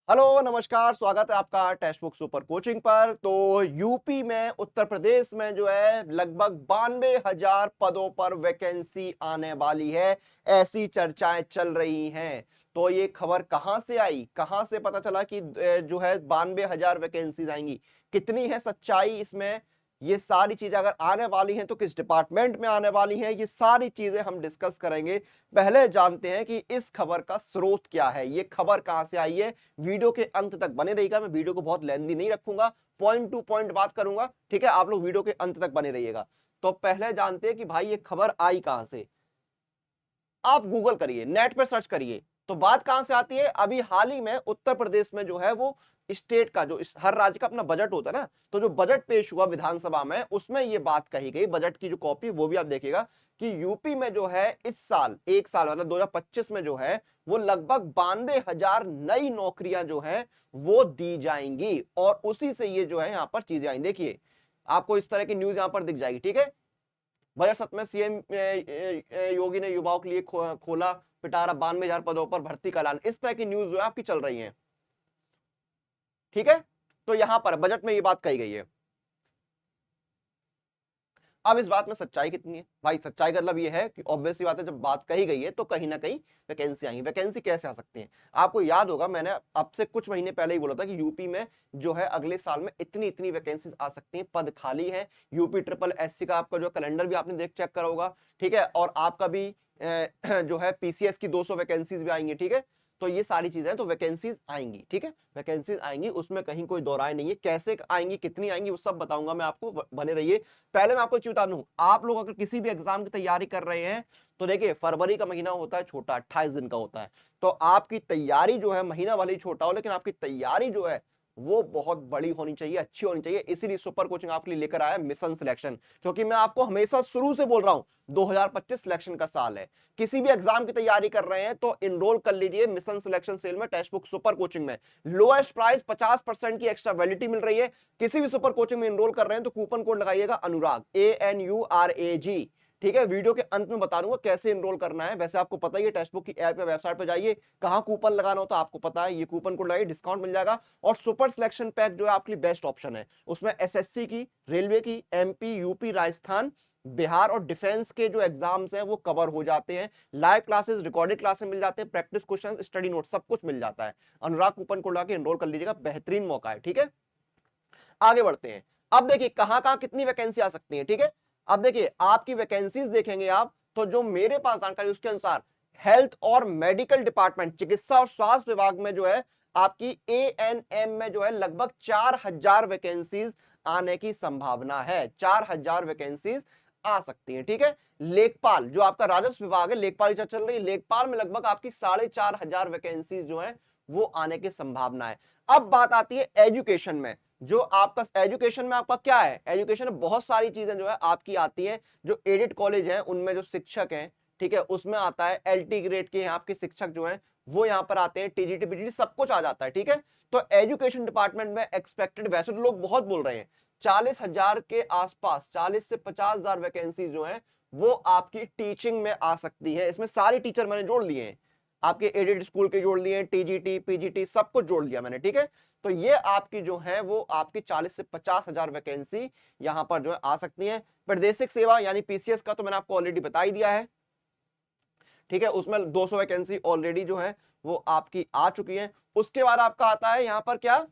Hello नमस्कार, स्वागत है आपका टेक्स्ट बुक सुपर कोचिंग पर। तो यूपी में, उत्तर प्रदेश में जो है लगभग 92,000 पदों पर वैकेंसी आने वाली है, ऐसी चर्चाएं चल रही हैं। तो ये खबर कहां से आई, कहां से पता चला कि जो है 92,000 वैकेंसीज आएंगी, कितनी है सच्चाई इसमें, ये सारी चीजें अगर आने वाली हैं तो किस डिपार्टमेंट में आने वाली हैं, ये सारी चीजें हम डिस्कस करेंगे। पहले जानते हैं कि इस खबर का स्रोत क्या है, ये खबर कहां से आई है। वीडियो के अंत तक बने रहिएगा, मैं वीडियो को बहुत लेंथी नहीं रखूंगा, पॉइंट टू पॉइंट बात करूंगा, ठीक है। आप लोग वीडियो के अंत तक बने रहिएगा। तो पहले जानते हैं कि भाई ये खबर आई कहां से। आप गूगल करिए, नेट पर सर्च करिए, तो बात कहां से आती है। अभी हाल ही में उत्तर प्रदेश में जो है वो स्टेट का जो हर राज्य का अपना बजट होता है ना, तो जो बजट पेश हुआ विधानसभा में, उसमें ये बात कही गई, बजट की जो कॉपी वो भी आप देखिएगा कि यूपी में जो है इस साल, एक साल मतलब 2025 में जो है वो लगभग 92,000 नई नौकरियां जो है वो दी जाएंगी, और उसी से ये जो है यहां पर चीजें आएंगी। देखिए आपको इस तरह की न्यूज यहां पर दिख जाएगी, ठीक है। बजट सत्र में सीएम योगी ने युवाओं के लिए खोला पिटारा, 92,000 पदों पर भर्ती का ऐलान, इस तरह की न्यूज जो है आपकी चल रही है, ठीक है। तो यहां पर बजट में ये बात कही गई है। अब इस बात में सच्चाई कितनी है भाई, सच्चाई का मतलब ये है कि ऑब्वियस सी बात है, जब बात कही गई है तो कहीं ना कहीं वैकेंसी आएंगी। वैकेंसी कैसे आ सकती है, आपको याद होगा मैंने आपसे कुछ महीने पहले ही बोला था कि यूपी में जो है अगले साल में इतनी इतनी वैकेंसी आ सकती हैं, पद खाली है। यूपी ट्रिपल एससी का आपका जो कैलेंडर भी आपने देख चेक करा होगा, ठीक है। और आपका भी जो है पीसीएस की 200 वैकेंसीज भी आएंगी, ठीक है। तो ये सारी चीजें, तो वैकेंसीज आएंगी, ठीक है, वैकेंसीज आएंगी, उसमें कहीं कोई दो राय नहीं है। कैसे आएंगी, कितनी आएंगी, वो सब बताऊंगा मैं आपको, बने रहिए। पहले मैं आपको एक चीज बता दूं, आप लोग अगर किसी भी एग्जाम की तैयारी कर रहे हैं तो देखिए फरवरी का महीना होता है छोटा, 28 दिन का होता है। तो आपकी तैयारी जो है, महीना भले ही छोटा हो लेकिन आपकी तैयारी जो है वो बहुत बड़ी होनी चाहिए, अच्छी होनी चाहिए। इसीलिए सुपर कोचिंग आपके लिए लेकर आया मिशन सिलेक्शन, क्योंकि मैं आपको हमेशा शुरू से बोल रहा हूं 2025 सिलेक्शन का साल है। किसी भी एग्जाम की तैयारी कर रहे हैं तो इनरोल कर लीजिए मिशन सिलेक्शन सेल में, टेक्स्ट बुक सुपर कोचिंग में। लोएस्ट प्राइस 50% की एक्स्ट्रा वैलिडिटी मिल रही है। किसी भी सुपर कोचिंग में इनरोल कर रहे हैं तो कूपन कोड लगाइएगा अनुराग, ANURAG, ठीक है। वीडियो के अंत में बता दूंगा कैसे इनरोल करना है। वैसे आपको पता ही है, टेक्स्ट बुक की ऐप या वेबसाइट पर जाइए, कहां कूपन लगाना होता है आपको पता है, ये कूपन कोड लगाइए, डिस्काउंट मिल जाएगा। और सुपर सिलेक्शन पैक जो है आपके लिए बेस्ट ऑप्शन है, उसमें एसएससी की, रेलवे की, एमपी, यूपी, राजस्थान, बिहार और डिफेंस के जो एग्जाम्स हैं वो कवर हो जाते हैं। लाइव क्लासेस, रिकॉर्डेड क्लासेस मिल जाते हैं, प्रैक्टिस क्वेश्चन, स्टडी नोट, सब कुछ मिल जाता है। अनुराग कूपन कोड लगा के इनरोल कर लीजिएगा, बेहतरीन मौका है, ठीक है। आगे बढ़ते हैं। अब देखिए कहां कहां कितनी वैकेंसी आ सकती है, ठीक है। अब देखिए आपकी वैकेंसीज देखेंगे आप, तो जो मेरे पास जानकारी उसके अनुसार हेल्थ और मेडिकल डिपार्टमेंट, चिकित्सा और स्वास्थ्य विभाग में जो है आपकी एएनएम में जो है लगभग 4,000 वैकेंसीज आने की संभावना है, 4,000 वैकेंसीज आ सकती है, ठीक है। लेखपाल जो आपका राजस्व विभाग है, लेखपाल की चर्चा चल रही है, लेखपाल में लगभग आपकी 4,500 वैकेंसीज जो है वो आने की संभावना है। अब बात आती है एजुकेशन में। जो आपका एजुकेशन में आपका क्या है, एजुकेशन में बहुत सारी चीजें जो है आपकी आती हैं। जो एडेड कॉलेज हैं उनमें जो शिक्षक हैं, ठीक है, उसमें आता है एलटी ग्रेड के आपके शिक्षक जो हैं वो यहां पर आते हैं, टीजीटी पीजीटी सब कुछ आ जाता है, ठीक है। तो एजुकेशन डिपार्टमेंट में एक्सपेक्टेड, वैसे तो लोग बहुत बोल रहे हैं, 40,000 के आसपास, 40 से 50,000 वैकेंसी जो है वो आपकी टीचिंग में आ सकती है। इसमें सारे टीचर मैंने जोड़ लिए हैं, आपके एडेड स्कूल के जोड़ लिए, टीजीटी पीजीटी सब कुछ जोड़ लिया मैंने, ठीक है। तो ये आपकी जो है वो आपकी 40 से 50,000 वैकेंसी यहां पर जो है आ सकती है। प्रादेशिक सेवा यानी पीसीएस का तो मैंने आपको ऑलरेडी बता ही दिया है, ठीक है, उसमें 200 वैकेंसी ऑलरेडी जो है वो आपकी आ चुकी है। उसके बाद आपका आता है यहां पर क्या,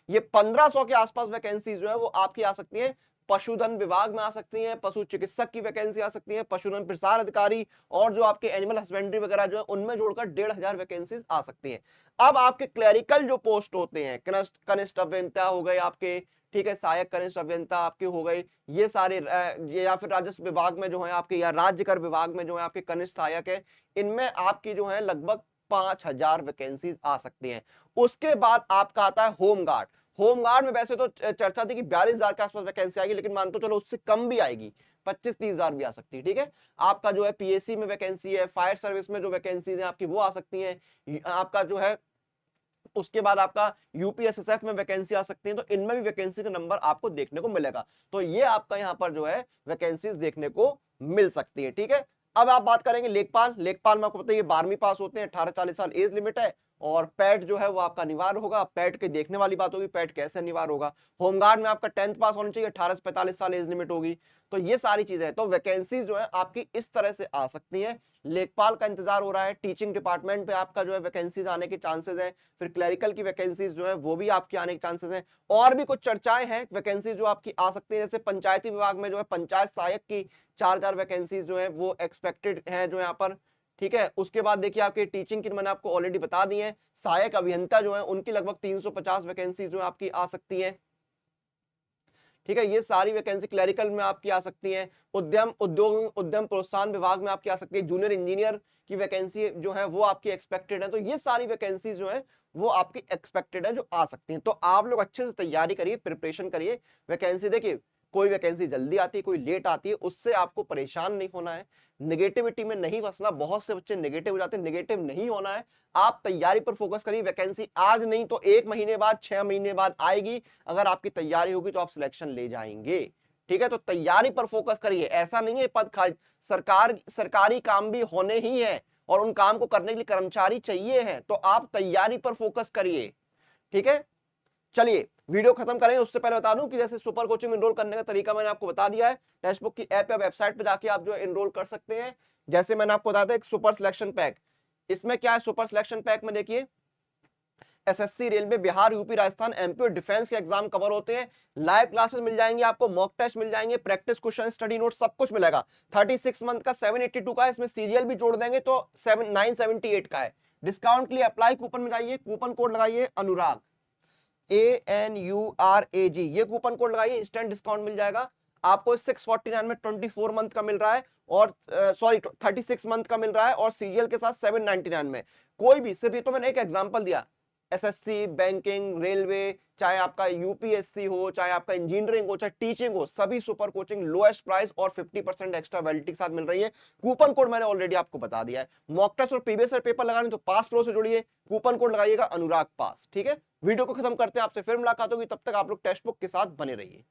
ये 1500 के आसपास वैकेंसी जो है वो आपकी आ सकती है, पशुधन विभाग में आ सकती हैं, पशु चिकित्सक की वैकेंसी आ सकती है, पशुधन प्रसार अधिकारी, और जो आपके एनिमल हस्बेंड्री वगैरह जो है उनमें जोड़कर 1,500 वैकेंसीज आ सकती हैं। अब आपके क्लरिकल जो पोस्ट होते हैं, कनिष्ठ अभियंता हो गए आपके, ठीक है, सहायक कनिष्ठ अभियंता आपके हो गए, ये सारे ये या फिर राजस्व विभाग में जो है आपके, या राज्य कर विभाग में जो है आपके कनिष्ठ सहायक है, इनमें आपकी जो है लगभग 5,000 वैकेंसीज आ सकती हैं। उसके बाद आपका आता है होमगार्ड। होमगार्ड में वैसे तो चर्चा थी कि 42,000 के आसपास वैकेंसी आएगी, लेकिन मान तो चलो उससे कम भी आएगी, 25-30,000 भी आ सकती है, ठीक है। आपका जो है पीएससी में वैकेंसी है, फायर सर्विस में जो वैकेंसी है आपकी वो आ सकती है, आपका जो है उसके बाद आपका यूपीएसएसएफ में वैकेंसी आ सकती है। तो इनमें भी वैकेंसी का नंबर आपको देखने को मिलेगा। तो ये आपका यहां पर जो है वैकेंसीज देखने को मिल सकती है, ठीक है। अब आप बात करेंगे लेखपाल। लेखपाल में आपको पता है ये 12वीं पास होते हैं, 18-40 साल एज लिमिट है, और पैट जो है वो आपका अनिवार्य होगा। पैट के देखने वाली बात होगी, पैट कैसे अनिवार्य होगा। होमगार्ड में आपका 10th पास होनी चाहिए, 18 से 45 साल एज लिमिट होगी। तो ये सारी चीजें हैं। तो वैकेंसीज जो है आपकी इस तरह से आ सकती हैं। लेखपाल का इंतजार हो रहा है, टीचिंग डिपार्टमेंट पे आपका जो है वैकेंसीज आने के चांसेस हैं। फिर क्लरिकल की वैकेंसीज जो है वो भी आपकी आने के चांसेस हैं। और भी कुछ चर्चाएं हैं वैकेंसीज जो आपकी आ सकती है, जैसे पंचायती विभाग में जो है पंचायत सहायक की 4 वैकेंसीज जो है वो एक्सपेक्टेड है जो यहाँ पर, ठीक है। उसके बाद देखिए आपके टीचिंग की मैंने आपको ऑलरेडी बता दी है। सहायक अभियंता जो है उनकी लगभग 350 वैकेंसी जो है आपकी आ सकती है, ठीक है। ये सारी वैकेंसी क्लरिकल में आपकी आ सकती है। उद्यम प्रोत्साहन विभाग में आपकी आ सकती है। जूनियर इंजीनियर की वैकेंसी जो है वो आपकी एक्सपेक्टेड है। तो ये सारी वैकेंसी जो है वो आपकी एक्सपेक्टेड है, जो आ सकती हैं। तो आप लोग अच्छे से तैयारी करिए, प्रिपरेशन करिए। वैकेंसी देखिए, कोई वैकेंसी जल्दी आती है, कोई लेट आती है, उससे आपको परेशान नहीं होना है। नेगेटिविटी में नहीं फंसना। बहुत से बच्चे नेगेटिव हो जाते हैं, नेगेटिव नहीं होना है। आप तैयारी पर फोकस करिए। वैकेंसी आज नहीं तो 1 महीने बाद, 6 महीने बाद आएगी। अगर आपकी तैयारी होगी तो आप सिलेक्शन ले जाएंगे, ठीक है। तो तैयारी पर फोकस करिए। ऐसा नहीं है पद खाली, सरकारी काम भी होने ही है और उन काम को करने के लिए कर्मचारी चाहिए हैं। तो आप तैयारी पर फोकस करिए, ठीक है। चलिए वीडियो खत्म करें उससे पहले बता दूं कि जैसे सुपर कोचिंग में एनरोल करने का तरीका मैंने आपको बता दिया है। टेक्स्ट बुक की ऐप या वेबसाइट पे जाके आप जो है एनरोल कर सकते हैं। जैसे मैंने आपको बताया था एक सुपर सिलेक्शन पैक, इसमें क्या है सुपर सिलेक्शन पैक में, देखिए SSC, railway, Bihar, UP, Rajasthan, MP और डिफेंस के एग्जाम कवर होते हैं। लाइव क्लासेस मिल जाएंगे आपको, मॉक टेस्ट मिल जाएंगे, प्रैक्टिस क्वेश्चन, स्टडी नोट, सब कुछ मिलेगा। 36 मंथ का 782 का है, इसमें सीजीएल भी जोड़ देंगे तो 978 का है। डिस्काउंट के लिए अप्लाई कूपन में जाइए, कूपन कोड लगाइए अनुराग, ANURAG, ये कूपन कोड लगाइए, इंस्टेंट डिस्काउंट मिल जाएगा आपको। 649 में 24 मंथ का मिल रहा है, और सॉरी 36 मंथ का मिल रहा है, और सीजीएल के साथ 799 में। कोई भी, सिर्फ ये तो मैंने एक एग्जांपल दिया, एसएससी, बैंकिंग, रेलवे, चाहे आपका यूपीएससी हो, चाहे आपका इंजीनियरिंग हो, चाहे टीचिंग हो, सभी सुपर कोचिंग लोएस्ट प्राइस और 50% एक्स्ट्रा वैलिडिटी के साथ मिल रही है। कूपन कोड मैंने ऑलरेडी आपको बता दिया है। मॉक टेस्ट और प्रीवियस ईयर पेपर लगाने तो पास प्रो से जुड़िए, कूपन कोड लगाइएगा अनुराग पास, ठीक है। वीडियो को खत्म करते हैं, आपसे फिर मुलाकात होगी, तब तक आप लोग टेक्स्ट बुक के साथ बने रहिए।